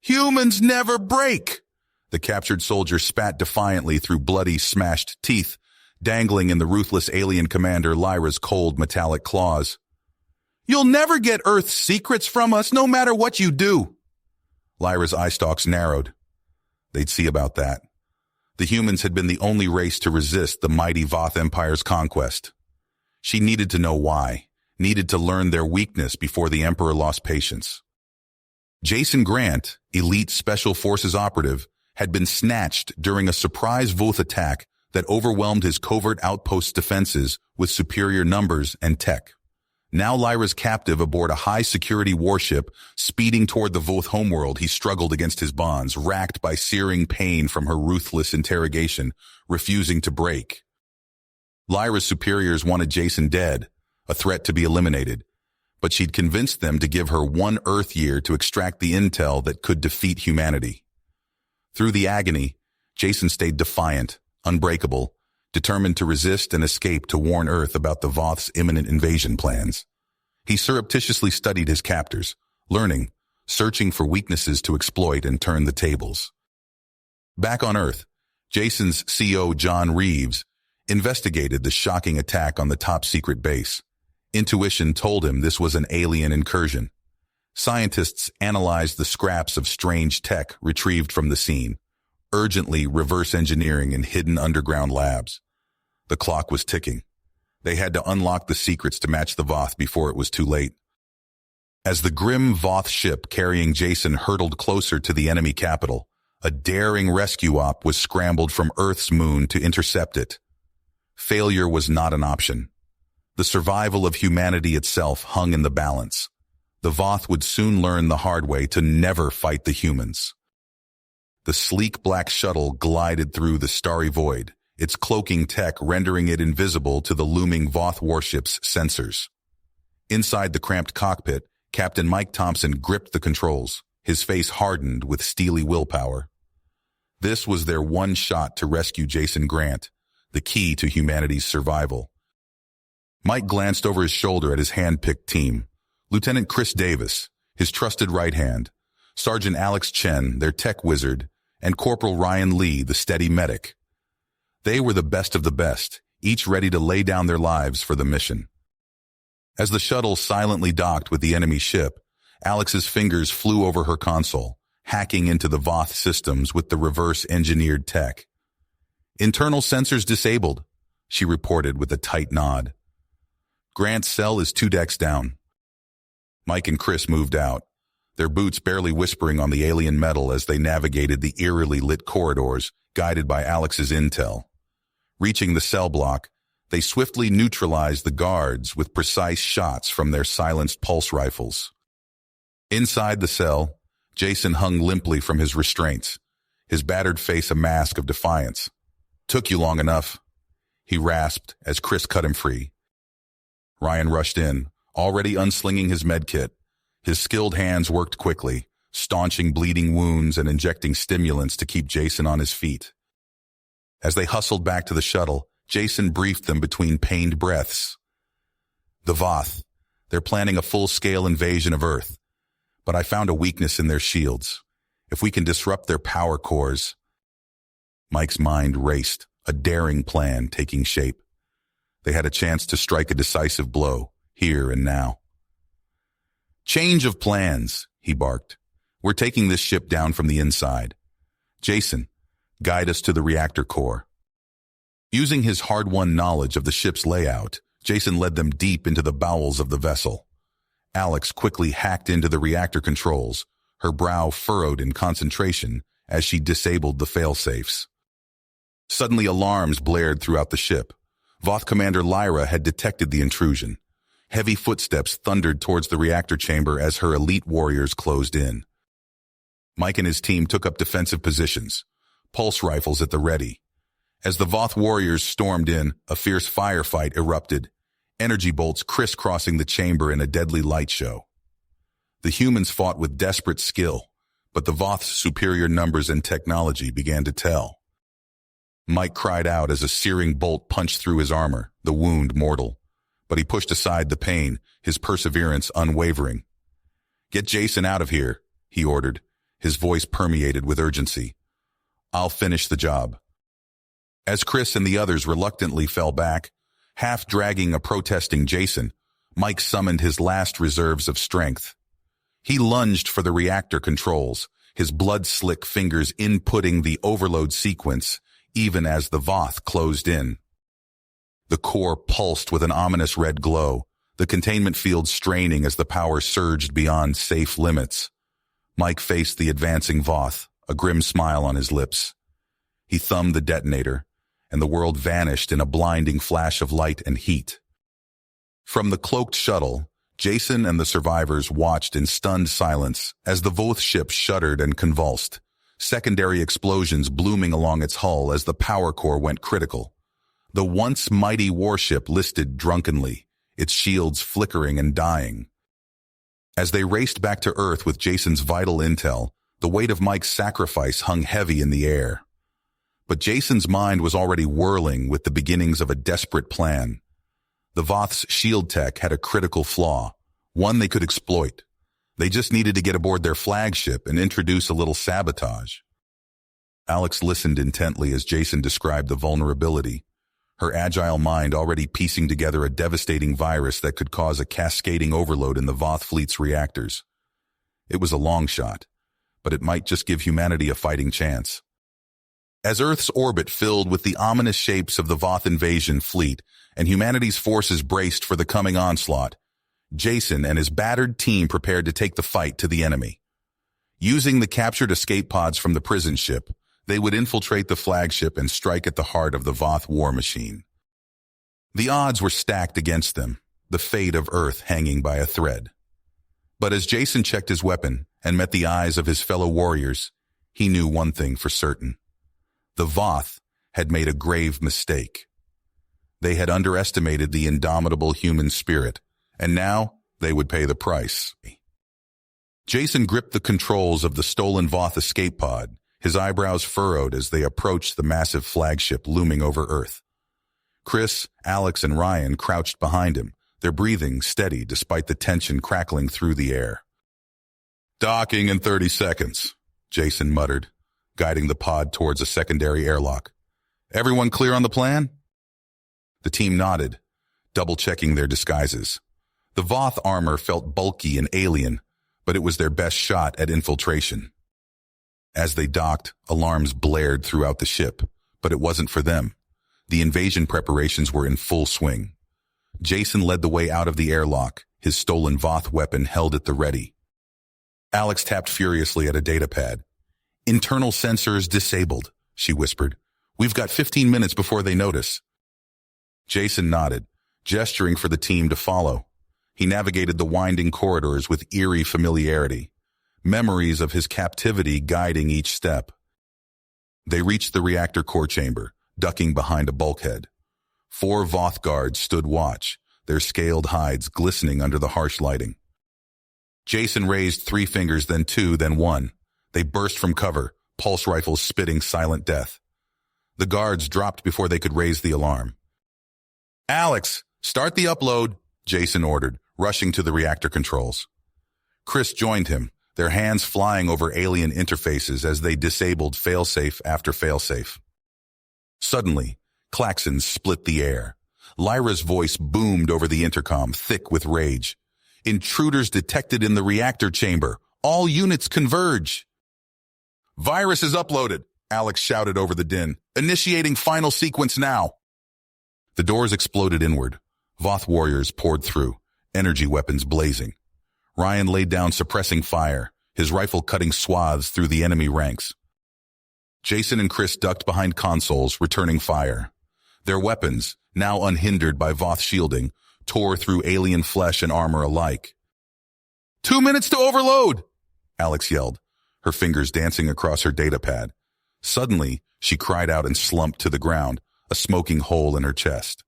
Humans never break! The captured soldier spat defiantly through bloody, smashed teeth, dangling in the ruthless alien commander Lyra's cold, metallic claws. You'll never get Earth's secrets from us, no matter what you do. Lyra's eye stalks narrowed. They'd see about that. The humans had been the only race to resist the mighty Voth Empire's conquest. She needed to know why, needed to learn their weakness before the Emperor lost patience. Jason Grant, elite Special Forces operative, had been snatched during a surprise Voth attack that overwhelmed his covert outpost defenses with superior numbers and tech. Now Lyra's captive aboard a high-security warship, speeding toward the Voth homeworld, he struggled against his bonds, racked by searing pain from her ruthless interrogation, refusing to break. Lyra's superiors wanted Jason dead, a threat to be eliminated, but she'd convinced them to give her 1 Earth year to extract the intel that could defeat humanity. Through the agony, Jason stayed defiant, unbreakable, determined to resist and escape to warn Earth about the Voth's imminent invasion plans. He surreptitiously studied his captors, learning, searching for weaknesses to exploit and turn the tables. Back on Earth, Jason's CO, John Reeves, investigated the shocking attack on the top-secret base. Intuition told him this was an alien incursion. Scientists analyzed the scraps of strange tech retrieved from the scene, urgently reverse engineering in hidden underground labs. The clock was ticking. They had to unlock the secrets to match the Voth before it was too late. As the grim Voth ship carrying Jason hurtled closer to the enemy capital, a daring rescue op was scrambled from Earth's moon to intercept it. Failure was not an option. The survival of humanity itself hung in the balance. The Voth would soon learn the hard way to never fight the humans. The sleek black shuttle glided through the starry void, its cloaking tech rendering it invisible to the looming Voth warship's sensors. Inside the cramped cockpit, Captain Mike Thompson gripped the controls, his face hardened with steely willpower. This was their one shot to rescue Jason Grant, the key to humanity's survival. Mike glanced over his shoulder at his hand-picked team. Lieutenant Chris Davis, his trusted right hand, Sergeant Alex Chen, their tech wizard, and Corporal Ryan Lee, the steady medic. They were the best of the best, each ready to lay down their lives for the mission. As the shuttle silently docked with the enemy ship, Alex's fingers flew over her console, hacking into the Voth systems with the reverse-engineered tech. Internal sensors disabled, she reported with a tight nod. Grant's cell is 2 decks down. Mike and Chris moved out, their boots barely whispering on the alien metal as they navigated the eerily lit corridors, guided by Alex's intel. Reaching the cell block, they swiftly neutralized the guards with precise shots from their silenced pulse rifles. Inside the cell, Jason hung limply from his restraints, his battered face a mask of defiance. "Took you long enough," he rasped as Chris cut him free. Ryan rushed in, already unslinging his medkit. His skilled hands worked quickly, staunching bleeding wounds and injecting stimulants to keep Jason on his feet. As they hustled back to the shuttle, Jason briefed them between pained breaths. "The Voth, they're planning a full-scale invasion of Earth, but I found a weakness in their shields. If we can disrupt their power cores..." Mike's mind raced, a daring plan taking shape. They had a chance to strike a decisive blow, here and now. "Change of plans," he barked. "We're taking this ship down from the inside. Jason, guide us to the reactor core." Using his hard-won knowledge of the ship's layout, Jason led them deep into the bowels of the vessel. Alex quickly hacked into the reactor controls, her brow furrowed in concentration as she disabled the failsafes. Suddenly alarms blared throughout the ship. Voth Commander Lyra had detected the intrusion. Heavy footsteps thundered towards the reactor chamber as her elite warriors closed in. Mike and his team took up defensive positions, pulse rifles at the ready. As the Voth warriors stormed in, a fierce firefight erupted, energy bolts crisscrossing the chamber in a deadly light show. The humans fought with desperate skill, but the Voth's superior numbers and technology began to tell. Mike cried out as a searing bolt punched through his armor, the wound mortal. But he pushed aside the pain, his perseverance unwavering. "Get Jason out of here," he ordered, His voice permeated with urgency. "I'll finish the job." As Chris and the others reluctantly fell back, half dragging a protesting Jason, Mike summoned his last reserves of strength. He lunged for the reactor controls, his blood-slick fingers inputting the overload sequence even as the Voth closed in. The core pulsed with an ominous red glow, the containment field straining as the power surged beyond safe limits. Mike faced the advancing Voth, a grim smile on his lips. He thumbed the detonator, and the world vanished in a blinding flash of light and heat. From the cloaked shuttle, Jason and the survivors watched in stunned silence as the Voth ship shuddered and convulsed, secondary explosions blooming along its hull as the power core went critical. The once mighty warship listed drunkenly, its shields flickering and dying. As they raced back to Earth with Jason's vital intel, the weight of Mike's sacrifice hung heavy in the air. But Jason's mind was already whirling with the beginnings of a desperate plan. The Voth's shield tech had a critical flaw, one they could exploit. They just needed to get aboard their flagship and introduce a little sabotage. Alex listened intently as Jason described the vulnerability, her agile mind already piecing together a devastating virus that could cause a cascading overload in the Voth fleet's reactors. It was a long shot, but it might just give humanity a fighting chance. As Earth's orbit filled with the ominous shapes of the Voth invasion fleet and humanity's forces braced for the coming onslaught, Jason and his battered team prepared to take the fight to the enemy. Using the captured escape pods from the prison ship, they would infiltrate the flagship and strike at the heart of the Voth war machine. The odds were stacked against them, the fate of Earth hanging by a thread. But as Jason checked his weapon and met the eyes of his fellow warriors, he knew one thing for certain. The Voth had made a grave mistake. They had underestimated the indomitable human spirit, and now they would pay the price. Jason gripped the controls of the stolen Voth escape pod, his eyebrows furrowed as they approached the massive flagship looming over Earth. Chris, Alex, and Ryan crouched behind him, their breathing steady despite the tension crackling through the air. "Docking in 30 seconds, Jason muttered, guiding the pod towards a secondary airlock. "Everyone clear on the plan?" The team nodded, double-checking their disguises. The Voth armor felt bulky and alien, but it was their best shot at infiltration. As they docked, alarms blared throughout the ship, but it wasn't for them. The invasion preparations were in full swing. Jason led the way out of the airlock, his stolen Voth weapon held at the ready. Alex tapped furiously at a datapad. "Internal sensors disabled," she whispered. "We've got 15 minutes before they notice." Jason nodded, gesturing for the team to follow. He navigated the winding corridors with eerie familiarity, memories of his captivity guiding each step. They reached the reactor core chamber, ducking behind a bulkhead. 4 Voth guards stood watch, their scaled hides glistening under the harsh lighting. Jason raised 3 fingers, then 2, then 1. They burst from cover, pulse rifles spitting silent death. The guards dropped before they could raise the alarm. "Alex, start the upload," Jason ordered, rushing to the reactor controls. Chris joined him, their hands flying over alien interfaces as they disabled failsafe after failsafe. Suddenly, claxons split the air. Lyra's voice boomed over the intercom, thick with rage. "Intruders detected in the reactor chamber. All units converge." "Virus is uploaded," Alex shouted over the din. "Initiating final sequence now." The doors exploded inward. Voth warriors poured through, energy weapons blazing. Ryan laid down suppressing fire, his rifle cutting swaths through the enemy ranks. Jason and Chris ducked behind consoles, returning fire. Their weapons, now unhindered by Voth shielding, tore through alien flesh and armor alike. "2 minutes to overload!" Alex yelled, her fingers dancing across her datapad. Suddenly, she cried out and slumped to the ground, a smoking hole in her chest.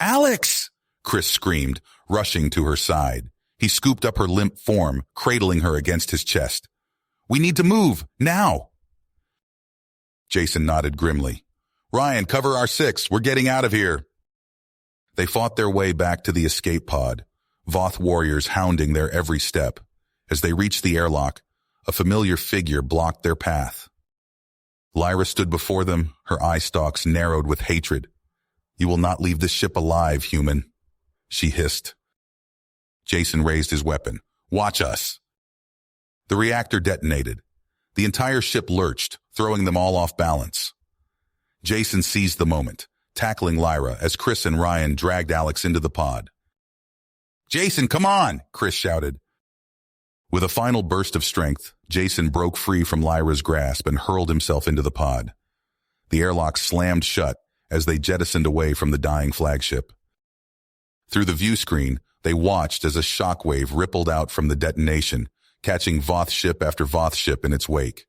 "Alex!" Chris screamed, rushing to her side. He scooped up her limp form, cradling her against his chest. "We need to move, now!" Jason nodded grimly. "Ryan, cover R6. We're getting out of here." They fought their way back to the escape pod, Voth warriors hounding their every step. As they reached the airlock, A familiar figure blocked their path. Lyra stood before them, her eye stalks narrowed with hatred. "You will not leave this ship alive, human," she hissed. Jason raised his weapon. "Watch us." The reactor detonated. The entire ship lurched, throwing them all off balance. Jason seized the moment, tackling Lyra as Chris and Ryan dragged Alex into the pod. "Jason, come on!" Chris shouted. With a final burst of strength, Jason broke free from Lyra's grasp and hurled himself into the pod. The airlock slammed shut as they jettisoned away from the dying flagship. Through the view screen, they watched as a shockwave rippled out from the detonation, catching Voth ship after Voth ship in its wake.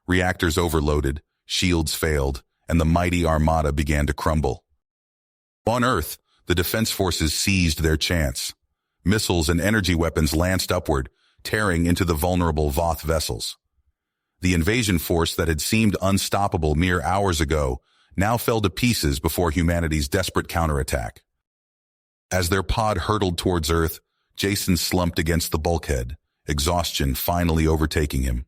Reactors overloaded, shields failed, and the mighty armada began to crumble. On Earth, the defense forces seized their chance. Missiles and energy weapons lanced upward, tearing into the vulnerable Voth vessels. The invasion force that had seemed unstoppable mere hours ago now fell to pieces before humanity's desperate counterattack. As their pod hurtled towards Earth, Jason slumped against the bulkhead, exhaustion finally overtaking him.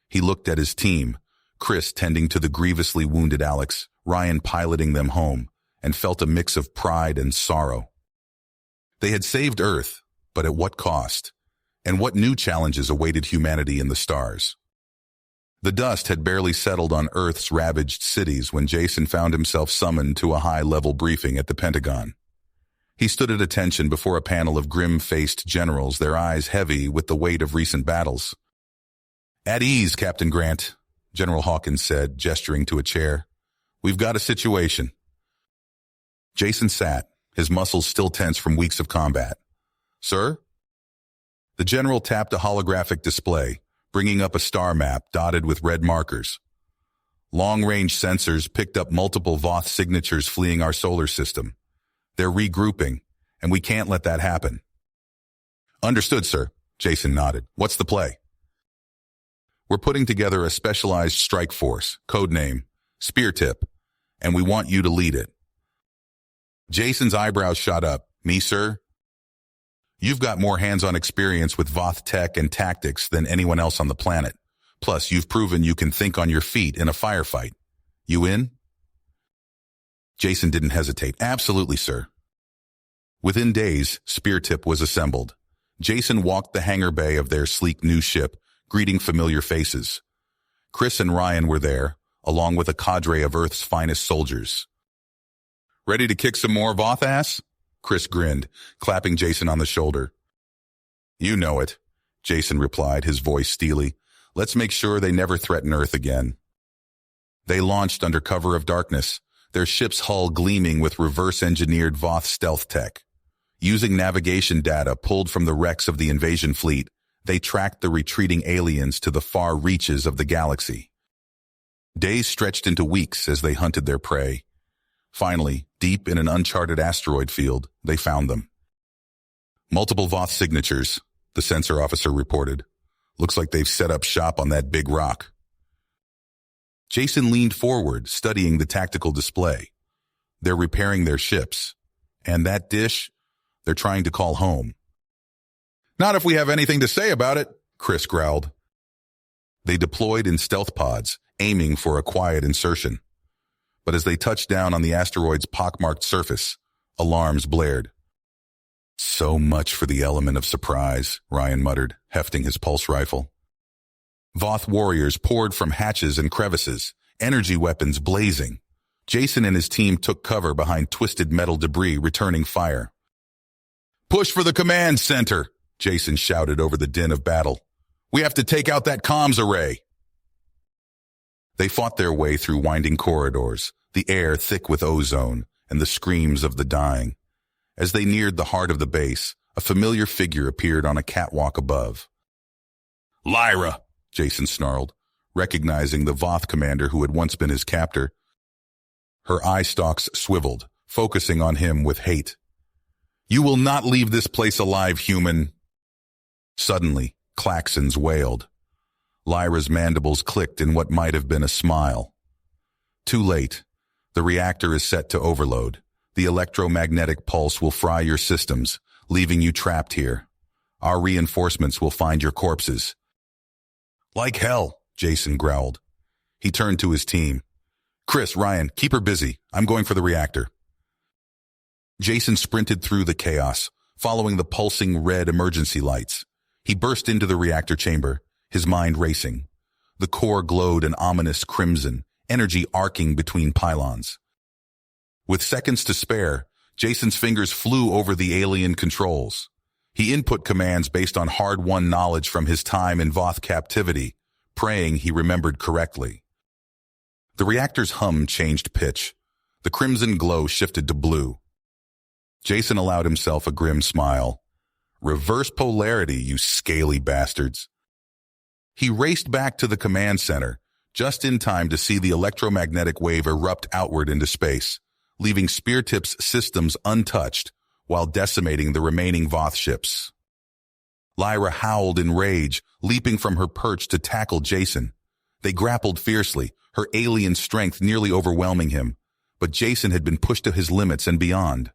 He looked at his team, Chris tending to the grievously wounded Alex, Ryan piloting them home, and felt a mix of pride and sorrow. They had saved Earth, but at what cost? And what new challenges awaited humanity in the stars? The dust had barely settled on Earth's ravaged cities when Jason found himself summoned to a high-level briefing at the Pentagon. He stood at attention before a panel of grim-faced generals, their eyes heavy with the weight of recent battles. "At ease, Captain Grant," General Hawkins said, gesturing to a chair. "We've got a situation." Jason sat, his muscles still tense from weeks of combat. "Sir?" The general tapped a holographic display, bringing up a star map dotted with red markers. Long-range sensors picked up multiple Voth signatures fleeing our solar system. They're regrouping, and we can't let that happen. "Understood, sir," Jason nodded. "What's the play?" "We're putting together a specialized strike force, codename Spear Tip, and we want you to lead it." Jason's eyebrows shot up. "Me, sir?" "You've got more hands-on experience with Voth tech and tactics than anyone else on the planet. Plus, you've proven you can think on your feet in a firefight. You in?" Jason didn't hesitate. "Absolutely, sir." Within days, Spear Tip was assembled. Jason walked the hangar bay of their sleek new ship, greeting familiar faces. Chris and Ryan were there, along with a cadre of Earth's finest soldiers. "Ready to kick some more Voth ass?" Chris grinned, clapping Jason on the shoulder. "You know it," Jason replied, his voice steely. "Let's make sure they never threaten Earth again." They launched under cover of darkness, their ship's hull gleaming with reverse-engineered Voth stealth tech. Using navigation data pulled from the wrecks of the invasion fleet, they tracked the retreating aliens to the far reaches of the galaxy. Days stretched into weeks as they hunted their prey. Finally, deep in an uncharted asteroid field, they found them. "Multiple Voth signatures," the sensor officer reported. "Looks like they've set up shop on that big rock." Jason leaned forward, studying the tactical display. They're repairing their ships. And that dish, they're trying to call home. "Not if we have anything to say about it," Chris growled. They deployed in stealth pods, aiming for a quiet insertion. But as they touched down on the asteroid's pockmarked surface, alarms blared. "So much for the element of surprise," Ryan muttered, hefting his pulse rifle. Voth warriors poured from hatches and crevices, energy weapons blazing. Jason and his team took cover behind twisted metal debris, returning fire. "Push for the command center," Jason shouted over the din of battle. "We have to take out that comms array." They fought their way through winding corridors, the air thick with ozone and the screams of the dying. As they neared the heart of the base, a familiar figure appeared on a catwalk above. "Lyra," Jason snarled, recognizing the Voth commander who had once been his captor. Her eye stalks swiveled, focusing on him with hate. "You will not leave this place alive, human." Suddenly, klaxons wailed. Lyra's mandibles clicked in what might have been a smile. Too late. The reactor is set to overload. The electromagnetic pulse will fry your systems, leaving you trapped here. Our reinforcements will find your corpses. Like hell, Jason growled. He turned to his team. Chris, Ryan, keep her busy. I'm going for the reactor. Jason sprinted through the chaos, following the pulsing red emergency lights. He burst into the reactor chamber, his mind racing. The core glowed an ominous crimson, energy arcing between pylons. With seconds to spare, Jason's fingers flew over the alien controls. He input commands based on hard-won knowledge from his time in Voth captivity, praying he remembered correctly. The reactor's hum changed pitch. The crimson glow shifted to blue. Jason allowed himself a grim smile. Reverse polarity, you scaly bastards. He raced back to the command center, just in time to see the electromagnetic wave erupt outward into space, leaving Speartip's systems untouched while decimating the remaining Voth ships. Lyra howled in rage, leaping from her perch to tackle Jason. They grappled fiercely, her alien strength nearly overwhelming him, but Jason had been pushed to his limits and beyond.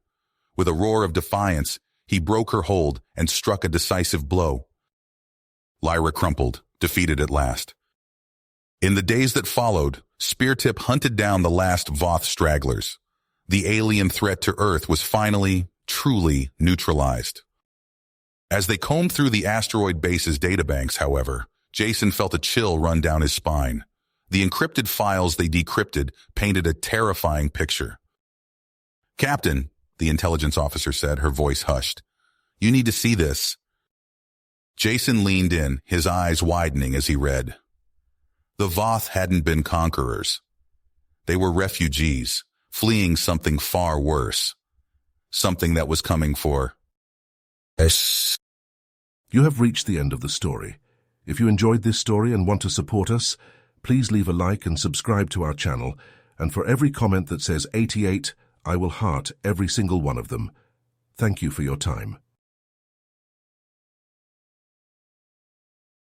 With a roar of defiance, he broke her hold and struck a decisive blow. Lyra crumpled, defeated at last. In the days that followed, Speartip hunted down the last Voth stragglers. The alien threat to Earth was finally, truly neutralized. As they combed through the asteroid base's databanks, however, Jason felt a chill run down his spine. The encrypted files they decrypted painted a terrifying picture. Captain, the intelligence officer said, her voice hushed. You need to see this. Jason leaned in, his eyes widening as he read. The Voth hadn't been conquerors. They were refugees, fleeing something far worse. Something that was coming for us. You have reached the end of the story. If you enjoyed this story and want to support us, please leave a like and subscribe to our channel, and for every comment that says 88, I will heart every single one of them. Thank you for your time.